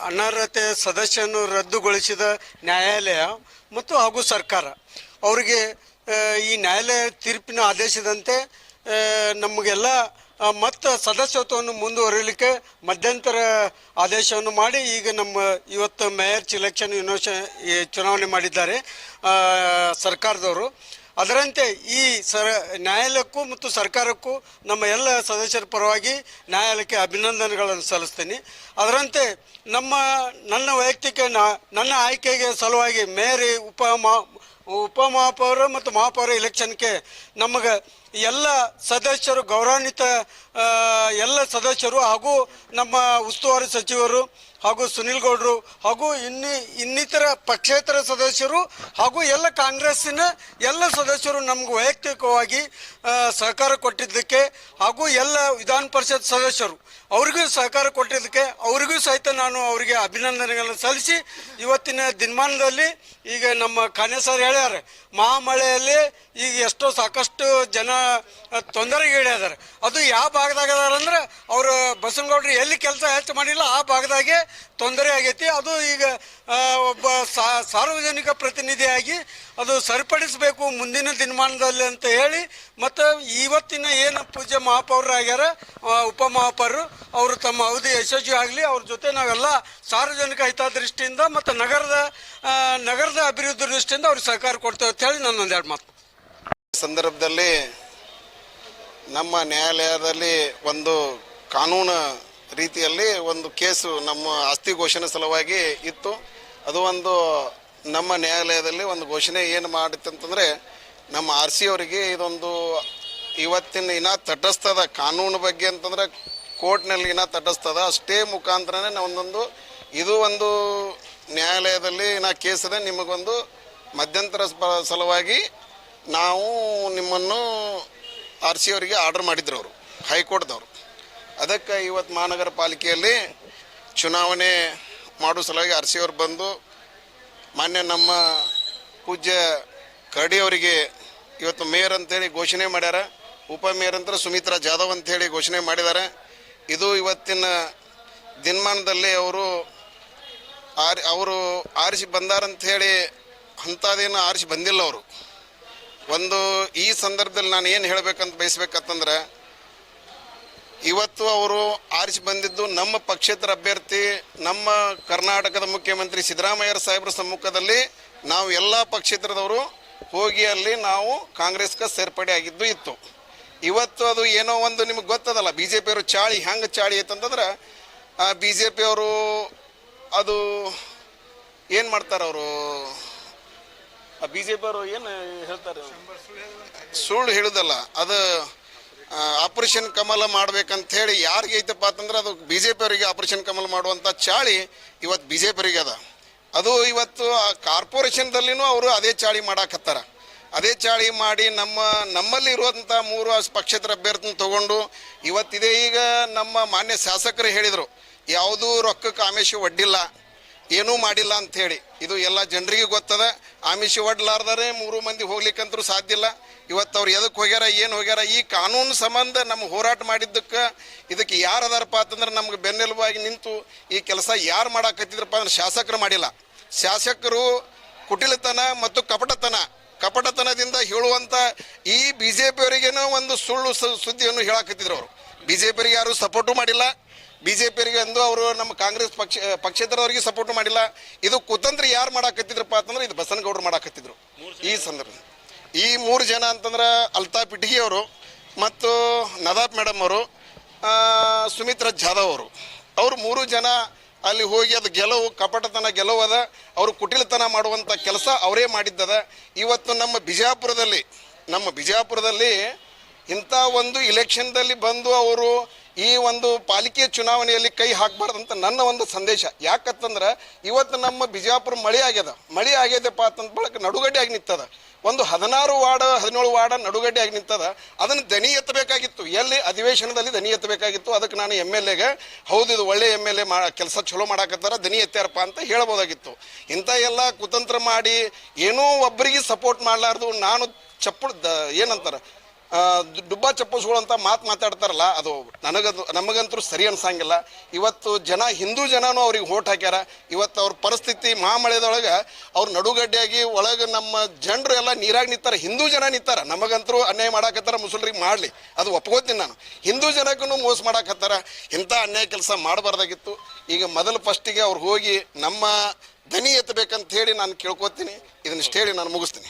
ಅನರ್ಹತೆ ಸದಸ್ಯನು ರದ್ದುಗೊಳಿಸಿದ ನ್ಯಾಯಾಲಯ ಮತ್ತು ಹಾಗೂ ಸರ್ಕಾರ ಅವರಿಗೆ ಈ ನ್ಯಾಯಾಲಯ ತೀರ್ಪಿನ ಆದೇಶದಂತೆ ನಮಗೆಲ್ಲ ಮತ್ತು ಸದಸ್ಯತ್ವವನ್ನು ಮುಂದುವರಿಯಲಿಕ್ಕೆ ಮಧ್ಯಂತರ ಆದೇಶವನ್ನು ಮಾಡಿ ಈಗ ನಮ್ಮ ಇವತ್ತು ಮೇಯರ್ ಸಿಲೆಕ್ಷನ್ ಚುನಾವಣೆ ಮಾಡಿದ್ದಾರೆ ಸರ್ಕಾರದವರು. ಅದರಂತೆ ಈ ನ್ಯಾಯಾಲಯಕ್ಕೂ ಮತ್ತು ಸರ್ಕಾರಕ್ಕೂ ನಮ್ಮ ಎಲ್ಲ ಸದಸ್ಯರ ಪರವಾಗಿ ನ್ಯಾಯಾಲಯಕ್ಕೆ ಅಭಿನಂದನೆಗಳನ್ನು ಸಲ್ಲಿಸ್ತೀನಿ. ಅದರಂತೆ ನನ್ನ ವೈಯಕ್ತಿಕ ನನ್ನ ಆಯ್ಕೆಗೆ ಸಲುವಾಗಿ ಮೇಯರ್ ಉಪಮಹಾಪೌರ ಮತ್ತು ಮಹಾಪೌರ ಇಲೆಕ್ಷನ್ಗೆ ನಮಗೆ ಎಲ್ಲ ಸದಸ್ಯರು ಗೌರವಾನ್ವಿತ ಎಲ್ಲ ಸದಸ್ಯರು ಹಾಗೂ ನಮ್ಮ ಉಸ್ತುವಾರಿ ಸಚಿವರು ಹಾಗೂ ಸುನಿಲ್ ಗೌಡರು ಹಾಗೂ ಇನ್ನಿತರ ಪಕ್ಷೇತರ ಸದಸ್ಯರು ಹಾಗೂ ಎಲ್ಲ ಕಾಂಗ್ರೆಸ್ಸಿನ ಎಲ್ಲ ಸದಸ್ಯರು ನಮ್ಗೆ ವೈಯಕ್ತಿಕವಾಗಿ ಸಹಕಾರ ಕೊಟ್ಟಿದ್ದಕ್ಕೆ ಹಾಗೂ ಎಲ್ಲ ವಿಧಾನ ಪರಿಷತ್ ಸದಸ್ಯರು ಅವ್ರಿಗೂ ಸಹಕಾರ ಕೊಟ್ಟಿದ್ದಕ್ಕೆ ಅವರಿಗೂ ಸಹಿತ ನಾನು ಅವರಿಗೆ ಅಭಿನಂದನೆಗಳನ್ನು ಸಲ್ಲಿಸಿ ಇವತ್ತಿನ ದಿನಮಾನದಲ್ಲಿ ಈಗ ನಮ್ಮ ಖಾನೆ ಸರ್ ಹೇಳ್ಯಾರ ಮಹಾಮಳೆಯಲ್ಲಿ ಈಗ ಎಷ್ಟೋ ಸಾಕಷ್ಟು ಜನ ತೊಂದರೆಗೀಡಾದಾರೆ. ಅದು ಯಾವ ಭಾಗದಾಗ ಅಂದ್ರೆ ಅವರು ಬಸವನಗೌಡರು ಎಲ್ಲಿ ಕೆಲಸ ಹೆಚ್ಚು ಮಾಡಿಲ್ಲ ಆ ಭಾಗದಾಗೆ ತೊಂದರೆ ಆಗೈತಿ. ಅದು ಈಗ ಒಬ್ಬ ಸಾರ್ವಜನಿಕ ಪ್ರತಿನಿಧಿಯಾಗಿ ಅದು ಸರಿಪಡಿಸಬೇಕು ಮುಂದಿನ ದಿನಮಾನದಲ್ಲಿ ಅಂತ ಹೇಳಿ ಮತ್ತು ಇವತ್ತಿನ ಏನು ಪೂಜ್ಯ ಮಹಾಪೌರರಾಗ್ಯಾರ ಉಪಮಹಾಪೌರರು ಅವರು ತಮ್ಮ ಅವಧಿ ಯಶಸ್ವಿ ಆಗಲಿ. ಅವ್ರ ಜೊತೆ ನಾವೆಲ್ಲ ಸಾರ್ವಜನಿಕ ಹಿತದೃಷ್ಟಿಯಿಂದ ಮತ್ತು ನಗರದ ಅಭಿವೃದ್ಧಿ ದೃಷ್ಟಿಯಿಂದ ಅವ್ರಿಗೆ ಸಹಕಾರ ಕೊಡ್ತೇವೆ ಅಂತ ಹೇಳಿ ನಾನು ಒಂದೆರಡು ಮಾತು. ಸಂದರ್ಭದಲ್ಲಿ ನಮ್ಮ ನ್ಯಾಯಾಲಯದಲ್ಲಿ ಒಂದು ಕಾನೂನು ರೀತಿಯಲ್ಲಿ ಒಂದು ಕೇಸು ನಮ್ಮ ಆಸ್ತಿ ಘೋಷಣೆ ಸಲುವಾಗಿ ಇತ್ತು. ಅದು ಒಂದು ನಮ್ಮ ನ್ಯಾಯಾಲಯದಲ್ಲಿ ಒಂದು ಘೋಷಣೆ ಏನು ಮಾಡಿತ್ತಂತಂದರೆ ನಮ್ಮ RC ಅವರಿಗೆ ಇದೊಂದು ಇವತ್ತಿನ ತಟಸ್ಥದ ಕಾನೂನು ಬಗ್ಗೆ ಅಂತಂದರೆ ಕೋರ್ಟ್ನಲ್ಲಿ ತಟಸ್ಥದ ಅಷ್ಟೇ ಮುಖಾಂತರನೇ ಒಂದೊಂದು ಇದು ಒಂದು ನ್ಯಾಯಾಲಯದಲ್ಲಿ ಕೇಸದ ನಿಮಗೊಂದು ಮಧ್ಯಂತರ ಸಲುವಾಗಿ ನಾವು ನಿಮ್ಮನ್ನು RC ಅವರಿಗೆ ಆರ್ಡರ್ ಮಾಡಿದ್ರು ಅವರು ಹೈಕೋರ್ಟ್ದವರು. ಅದಕ್ಕೆ ಇವತ್ತು ಮಹಾನಗರ ಪಾಲಿಕೆಯಲ್ಲಿ ಚುನಾವಣೆ ಮಾಡೋ ಸಲುವಾಗಿ RC ಅವರು ಬಂದು ಮಾನ್ಯ ನಮ್ಮ ಪೂಜ್ಯ ಕರಡಿ ಅವರಿಗೆ ಇವತ್ತು ಮೇಯರ್ ಅಂತೇಳಿ ಘೋಷಣೆ ಮಾಡ್ಯಾರ. ಉಪಮೇಯರ್ ಅಂತ ಸುಮಿತ್ರಾ ಜಾಧವ್ ಅಂಥೇಳಿ ಘೋಷಣೆ ಮಾಡಿದ್ದಾರೆ. ಇದು ಇವತ್ತಿನ ದಿನಮಾನದಲ್ಲಿ ಅವರು ಆರಿಸಿ ಬಂದಾರಂಥೇಳಿ ಅಂಥದ್ದೇನು ಆರಿಸಿ ಬಂದಿಲ್ಲ ಅವರು. ಒಂದು ಈ ಸಂದರ್ಭದಲ್ಲಿ ನಾನು ಏನು ಹೇಳಬೇಕಂತ ಬಯಸ್ಬೇಕಂತಂದ್ರೆ ಇವತ್ತು ಅವರು ಆರಿಸಿ ಬಂದಿದ್ದು ನಮ್ಮ ಪಕ್ಷೇತರ ಅಭ್ಯರ್ಥಿ ನಮ್ಮ ಕರ್ನಾಟಕದ ಮುಖ್ಯಮಂತ್ರಿ ಸಿದ್ದರಾಮಯ್ಯ ಸಾಹೇಬ್ರ ಸಮ್ಮುಖದಲ್ಲಿ ನಾವು ಎಲ್ಲ ಪಕ್ಷೇತರದವರು ಹೋಗಿ ಅಲ್ಲಿ ನಾವು ಕಾಂಗ್ರೆಸ್ಗೆ ಸೇರ್ಪಡೆ ಆಗಿದ್ದು ಇತ್ತು. ಇವತ್ತು ಅದು ಏನೋ ಒಂದು ನಿಮಗೆ ಗೊತ್ತದಲ್ಲ BJP ಅವರು ಚಾಳಿ ಹೆಂಗೆ ಚಾಳಿ ಐತಂತಂದ್ರೆ BJP ಅವರು ಅದು ಏನು ಮಾಡ್ತಾರೆ ಅವರು BJP ಅವರು ಏನು ಹೇಳ್ತಾರೆ ಸುಳ್ಳು ಹೇಳುದಲ್ಲ ಅದು ಆಪರೇಷನ್ ಕಮಲ ಮಾಡ್ಬೇಕಂತ ಹೇಳಿ ಯಾರಿಗೆ ಐತಪ್ಪ ಅಂತಂದ್ರೆ ಅದು BJP ಅವರಿಗೆ ಆಪರೇಷನ್ ಕಮಲ ಮಾಡುವಂಥ ಚಾಳಿ ಇವತ್ತು BJP ಅವರಿಗೆ ಅದು ಇವತ್ತು ಕಾರ್ಪೊರೇಷನ್ದಲ್ಲಿನೂ ಅವರು ಅದೇ ಚಾಳಿ ಮಾಡಾಕತ್ತಾರ. ಅದೇ ಚಾಳಿ ಮಾಡಿ ನಮ್ಮಲ್ಲಿ ಇರುವಂಥ 3 ಪಕ್ಷೇತರ ಅಭ್ಯರ್ಥಿನ ತಗೊಂಡು ಇವತ್ತಿದೆ. ಈಗ ನಮ್ಮ ಮಾನ್ಯ ಶಾಸಕರು ಹೇಳಿದರು ಯಾವುದೂ ರೊಕ್ಕಕ್ಕೆ ಆಮಿಷ ಒಡ್ಡಿಲ್ಲ ಏನೂ ಮಾಡಿಲ್ಲ ಅಂಥೇಳಿ. ಇದು ಎಲ್ಲ ಜನರಿಗೆ ಗೊತ್ತದ. ಆಮಿಷ ಒಡ್ಲಾರ್ದರೆ 3 ಮಂದಿ ಹೋಗ್ಲಿಕ್ಕಂತರೂ ಸಾಧ್ಯ ಇಲ್ಲ. ಇವತ್ತು ಅವ್ರು ಎದಕ್ಕೆ ಹೋಗ್ಯಾರ ಏನು ಹೋಗ್ಯಾರ ಈ ಕಾನೂನು ಸಂಬಂಧ ನಮ್ಮ ಹೋರಾಟ ಮಾಡಿದ್ದಕ್ಕೆ ಇದಕ್ಕೆ ಯಾರು ಅದಾರಪ್ಪ ಅಂತಂದ್ರೆ ನಮ್ಗೆ ಬೆನ್ನೆಲುಬಾಗಿ ನಿಂತು ಈ ಕೆಲಸ ಯಾರು ಮಾಡಾಕತ್ತಿದ್ರಪ್ಪ ಅಂದ್ರೆ ಶಾಸಕರು ಮಾಡಿಲ್ಲ. ಶಾಸಕರು ಕುಟಿಲತನ ಮತ್ತು ಕಪಟತನದಿಂದ ಹೇಳುವಂಥ ಈ BJP ಅವರಿಗೇನೋ ಒಂದು ಸುಳ್ಳು ಸುದ್ದಿಯನ್ನು ಹೇಳಾಕತ್ತಿದ್ರು ಅವರು. BJP ಅವರಿಗೆ ಯಾರು ಸಪೋರ್ಟು ಮಾಡಿಲ್ಲ. BJP ಅವರಿಗೆ ಅಂದು ಅವರು ನಮ್ಮ ಕಾಂಗ್ರೆಸ್ ಪಕ್ಷೇತರದವರಿಗೆ ಸಪೋರ್ಟ್ ಮಾಡಿಲ್ಲ. ಇದು ಕುತಂತ್ರ ಯಾರು ಮಾಡಾಕತ್ತಿದ್ರಪ್ಪ ಅಂತಂದ್ರೆ ಇದು ಬಸನಗೌಡರು ಮಾಡಾಕತ್ತಿದ್ರು. ಈ ಸಂದರ್ಭ ಈ 3 ಜನ ಅಂತಂದ್ರೆ ಅಲ್ತಾಫ್ ಇಟಗಿ ಅವರು ಮತ್ತು ನದಾಫ್ ಮೇಡಮ್ ಅವರು ಸುಮಿತ್ರಾ ಜಾಧವ್ ಅವರು 3 ಜನ ಅಲ್ಲಿ ಹೋಗಿ ಅದು ಕಪಟತನ ಗೆಲುವದ ಅವರು ಕುಟಿಲತನ ಮಾಡುವಂಥ ಕೆಲಸ ಅವರೇ ಮಾಡಿದ್ದದ. ಇವತ್ತು ನಮ್ಮ ಬಿಜಾಪುರದಲ್ಲಿ ಇಂಥ ಒಂದು ಇಲೆಕ್ಷನ್ದಲ್ಲಿ ಬಂದು ಅವರು ಈ ಒಂದು ಪಾಲಿಕೆ ಚುನಾವಣೆಯಲ್ಲಿ ಕೈ ಹಾಕಬಾರ್ದಂತ ನನ್ನ ಒಂದು ಸಂದೇಶ. ಯಾಕಂತಂದ್ರೆ ಇವತ್ತು ನಮ್ಮ ಬಿಜಾಪುರ ಮಳೆ ಆಗ್ಯದಪ್ಪ ಅಂತಂದ ಬಳಕ ನಡುಗಡ್ಡೆ ಆಗಿ ನಿಂತದ. ಒಂದು 17 ವಾರ್ಡ ನಡುಗಡ್ಡೆ ಆಗಿ ನಿಂತದ. ಅದನ್ನು ದನಿ ಎತ್ತಬೇಕಾಗಿತ್ತು. ಎಲ್ಲಿ ಅಧಿವೇಶನದಲ್ಲಿ ದನಿ ಎತ್ತಬೇಕಾಗಿತ್ತು. ಅದಕ್ಕೆ ನಾನು MLAಗೆ ಹೌದು ಇದು ಒಳ್ಳೆ MLA ಕೆಲಸ ಚಲೋ ಮಾಡಾಕತ್ತಾರ ದನಿ ಎತ್ತಾರಪ್ಪ ಅಂತ ಹೇಳ್ಬೋದಾಗಿತ್ತು. ಇಂಥ ಎಲ್ಲ ಕುತಂತ್ರ ಮಾಡಿ ಏನೋ ಒಬ್ಬರಿಗೆ ಸಪೋರ್ಟ್ ಮಾಡಲಾರ್ದು ನಾನು ಏನಂತಾರೆ ಡುಬ್ಬಾ ಚಪ್ಪಸ್ಗಳು ಅಂತ ಮಾತಾಡ್ತಾರಲ್ಲ ಅದು ನಮಗಂತೂ ಸರಿ ಅನ್ಸಂಗಿಲ್ಲ. ಇವತ್ತು ಹಿಂದೂ ಜನನೂ ಅವ್ರಿಗೆ ಓಟ್ ಹಾಕ್ಯಾರ. ಇವತ್ತು ಅವ್ರ ಪರಿಸ್ಥಿತಿ ಮಳೆದೊಳಗೆ ಅವ್ರು ನಡುಗಡ್ಡೆಯಾಗಿ ಒಳಗೆ ನಮ್ಮ ಜನರು ಎಲ್ಲ ನೀರಾಗಿ ನಿಂತಾರೆ. ಹಿಂದೂ ಜನ ನಿಂತಾರ. ನಮಗಂತರೂ ಅನ್ಯಾಯ ಮಾಡಾಕತ್ತಾರ, ಮುಸಲ್ರಿಗೆ ಮಾಡಲಿ, ಅದು ಒಪ್ಕೋತೀನಿ ನಾನು. ಹಿಂದೂ ಜನಕ್ಕೂ ಮೋಸ ಮಾಡಾಕತ್ತಾರ. ಇಂಥ ಅನ್ಯಾಯ ಕೆಲಸ ಮಾಡಬಾರ್ದಾಗಿತ್ತು. ಈಗ ಮೊದಲು ಫಸ್ಟಿಗೆ ಅವ್ರು ಹೋಗಿ ನಮ್ಮ ದನಿ ಎತ್ತಬೇಕಂತ ಹೇಳಿ ನಾನು ಕೇಳ್ಕೊತೀನಿ. ಇದನ್ನಿಷ್ಟು ಹೇಳಿ ನಾನು ಮುಗಿಸ್ತೀನಿ.